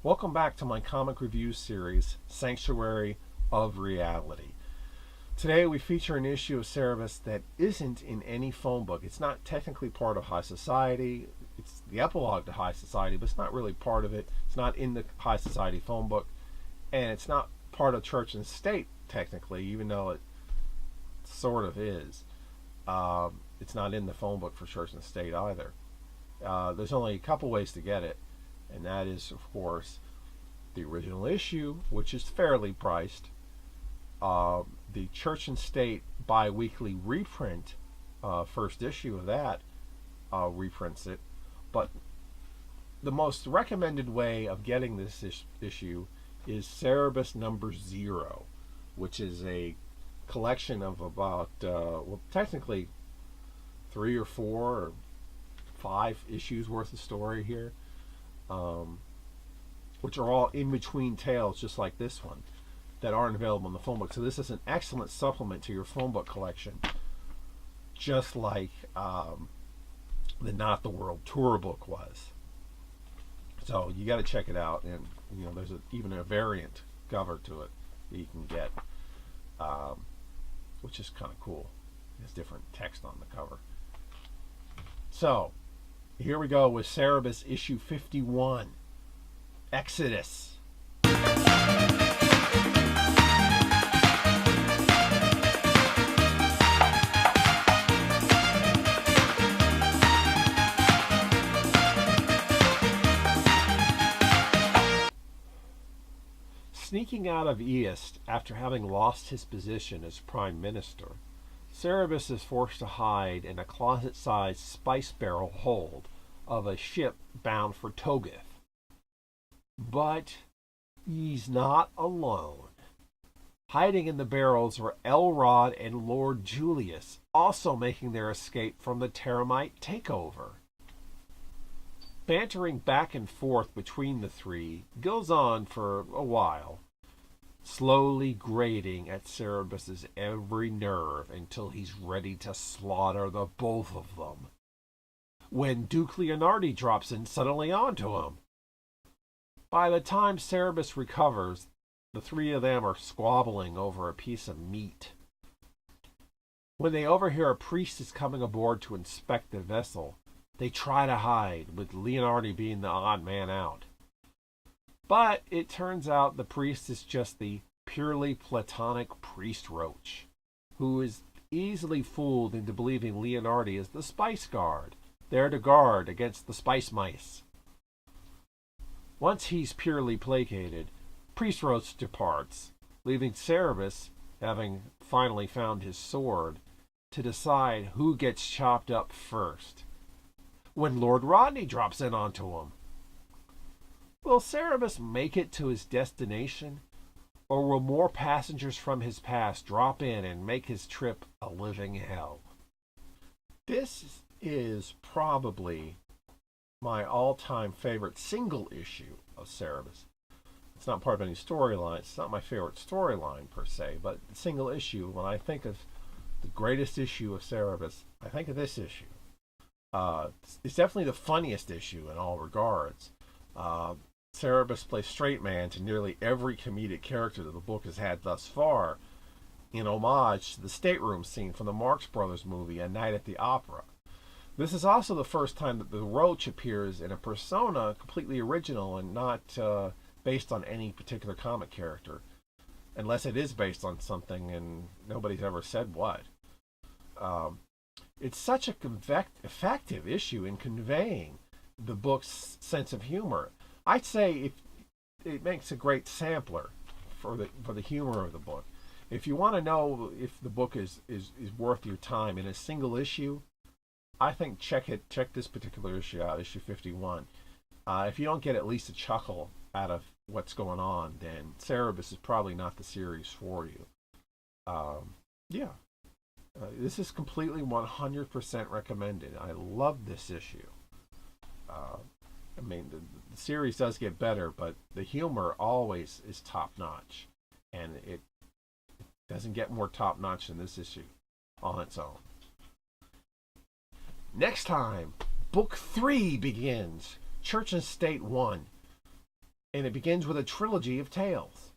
Welcome back to my comic review series, Sanctuary of Reality. Today we feature an issue of Cerebus that isn't in any phone book. It's not technically part of High Society. It's the epilogue to High Society, but it's not really part of it. It's not in the High Society phone book. And it's not part of Church and State, technically, even though it sort of is. It's not in the phone book for Church and State either. There's only a couple ways to get it, and that is, of course, the original issue, which is fairly priced, the Church and State bi-weekly reprint, first issue of that reprints it, but the most recommended way of getting this issue is Cerebus number 0, which is a collection of about, technically 3 or 4 or 5 issues worth of story here, which are all in-between tales, just like this one, that aren't available in the phone book. So this is an excellent supplement to your phone book collection, just like the Not the World Tour book was. So you got to check it out, and there's even a variant cover to it that you can get, which is kind of cool. There's different text on the cover. So here we go with Cerebus issue 51, Exodus. Sneaking out of East after having lost his position as prime minister, Cerebus is forced to hide in a closet-sized spice barrel hold of a ship bound for Togoth. But he's not alone. Hiding in the barrels are Elrod and Lord Julius, also making their escape from the Terramite takeover. Bantering back and forth between the three goes on for a while, slowly grating at Cerebus's every nerve until he's ready to slaughter the both of them, when Duke Leonardi drops in suddenly onto him. By the time Cerebus recovers, the three of them are squabbling over a piece of meat. When they overhear a priest is coming aboard to inspect the vessel, they try to hide, with Leonardi being the odd man out. But it turns out the priest is just the purely platonic priest roach, who is easily fooled into believing Leonardi is the spice guard, there to guard against the spice mice. Once he's purely placated, priest roach departs, leaving Cerebus, having finally found his sword, to decide who gets chopped up first, when Lord Rodney drops in onto him. Will Cerebus make it to his destination, or will more passengers from his past drop in and make his trip a living hell? This is probably my all-time favorite single issue of Cerebus. It's not part of any storyline. It's not my favorite storyline per se, but single issue. When I think of the greatest issue of Cerebus, I think of this issue. It's definitely the funniest issue in all regards. Cerebus plays straight man to nearly every comedic character that the book has had thus far, in homage to the stateroom scene from the Marx Brothers movie A Night at the Opera. This is also the first time that the Roach appears in a persona completely original and not based on any particular comic character, unless it is based on something and nobody's ever said what. It's such a effective issue in conveying the book's sense of humor. I'd say it makes a great sampler for the humor of the book. If you want to know if the book is worth your time in a single issue, I think check this particular issue out, issue 51. If you don't get at least a chuckle out of what's going on, then Cerebus is probably not the series for you. This is completely 100% recommended. I love this issue. The series does get better, but the humor always is top-notch. And it doesn't get more top-notch than this issue on its own. Next time, Book 3 begins. Church and State 1. and it begins with a trilogy of tales.